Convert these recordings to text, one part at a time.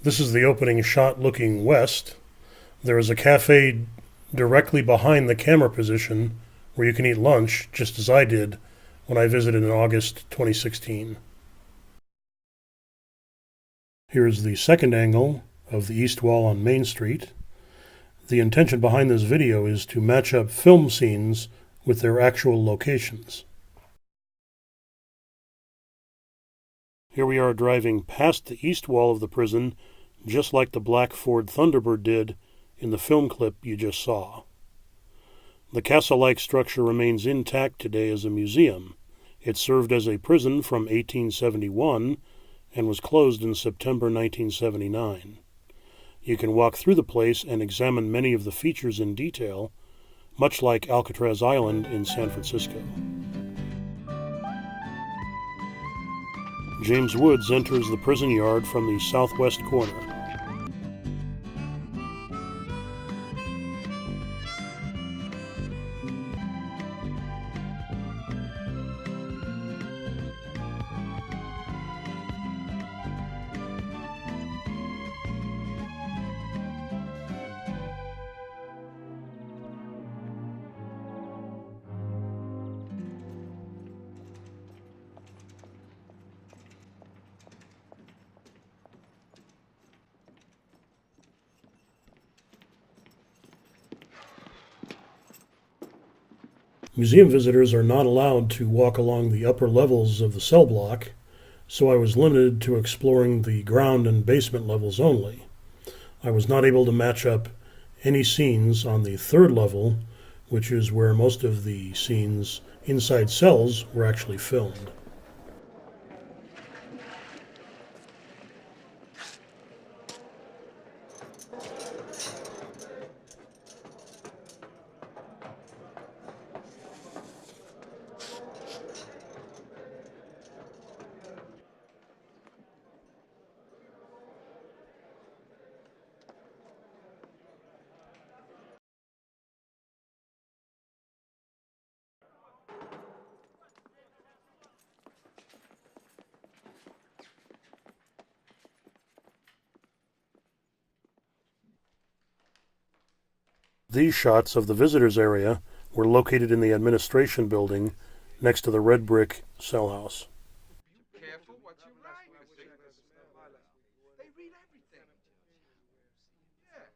This is the opening shot looking west. There is a cafe directly behind the camera position where you can eat lunch, just as I did when I visited in August 2016. Here is the second angle of the east wall on Main Street. The intention behind this video is to match up film scenes with their actual locations. Here we are driving past the east wall of the prison, just like the black Ford Thunderbird did in the film clip you just saw. The castle-like structure remains intact today as a museum. It served as a prison from 1871 and was closed in September 1979. You can walk through the place and examine many of the features in detail, much like Alcatraz Island in San Francisco. James Woods enters the prison yard from the southwest corner. Museum visitors are not allowed to walk along the upper levels of the cell block, so I was limited to exploring the ground and basement levels only. I was not able to match up any scenes on the third level, which is where most of the scenes inside cells were actually filmed. These shots of the visitors area were located in the administration building next to the red brick cell house. Careful what you write. They read everything. Yeah.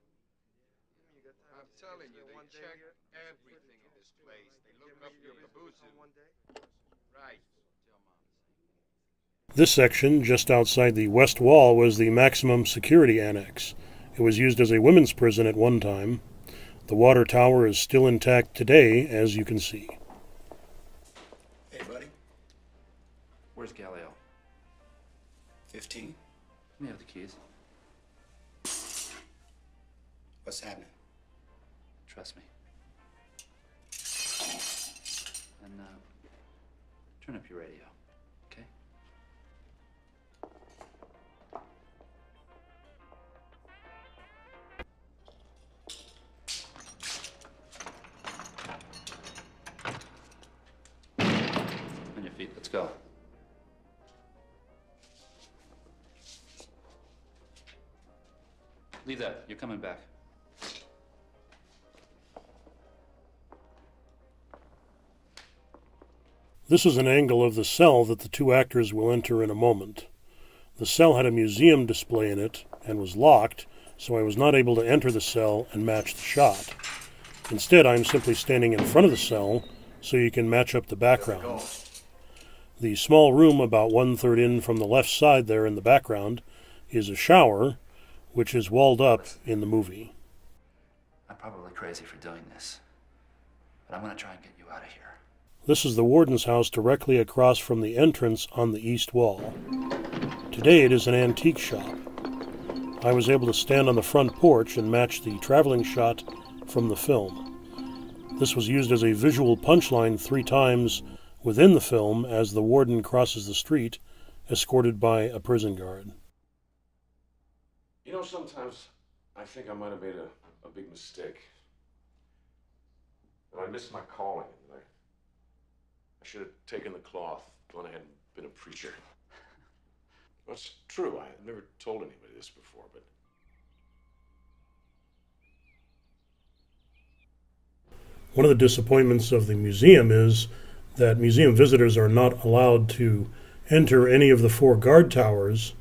I'm telling you, they check everything in this place. They look up your baboozle. Right. This section, just outside the west wall, was the maximum security annex. It was used as a women's prison at one time. The water tower is still intact today, as you can see. Hey, buddy. Where's Galileo? 15. Let me have the keys. What's happening? Trust me. And turn up your radio, okay? On your feet, let's go. Leave that, you're coming back. This is an angle of the cell that the two actors will enter in a moment. The cell had a museum display in it and was locked, so I was not able to enter the cell and match the shot. Instead, I'm simply standing in front of the cell so you can match up the background. The small room about 1/3 in from the left side there in the background is a shower, which is walled up in the movie. I'm probably crazy for doing this, but I'm gonna try and get you out of here. This is the warden's house directly across from the entrance on the east wall. Today it is an antique shop. I was able to stand on the front porch and match the traveling shot from the film. This was used as a visual punchline 3 times within the film as the warden crosses the street, escorted by a prison guard. You know, sometimes I think I might have made a big mistake. And I missed my calling. I should have taken the cloth, gone ahead and been a preacher. That's true. I've never told anybody this before, but one of the disappointments of the museum is that museum visitors are not allowed to enter any of the 4 guard towers,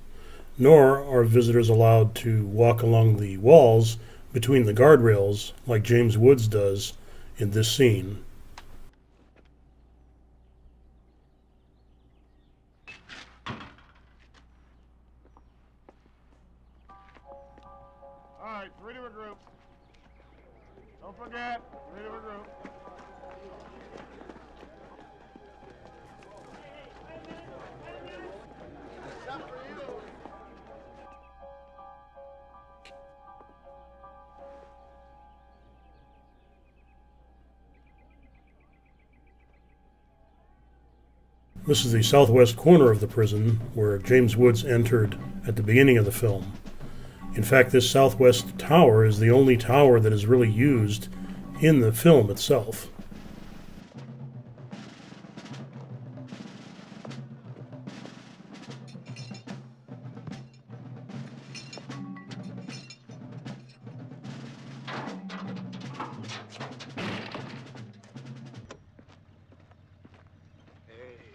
nor are visitors allowed to walk along the walls between the guardrails like James Woods does in this scene. All right, 3 to a group. Don't forget, 3 to a group. This is the southwest corner of the prison where James Woods entered at the beginning of the film. In fact, this southwest tower is the only tower that is really used in the film itself.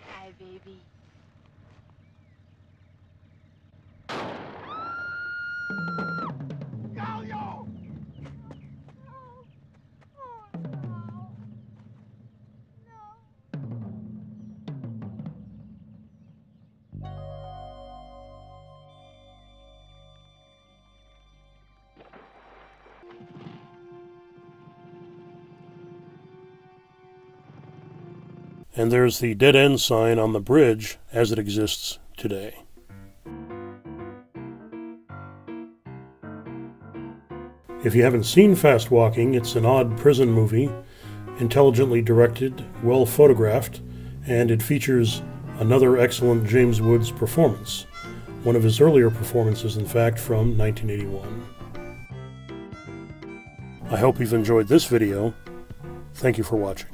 Hi, baby. And there's the dead end sign on the bridge as it exists today. If you haven't seen Fast Walking, it's an odd prison movie, intelligently directed, well photographed, and it features another excellent James Woods performance, one of his earlier performances, in fact, from 1981. I hope you've enjoyed this video. Thank you for watching.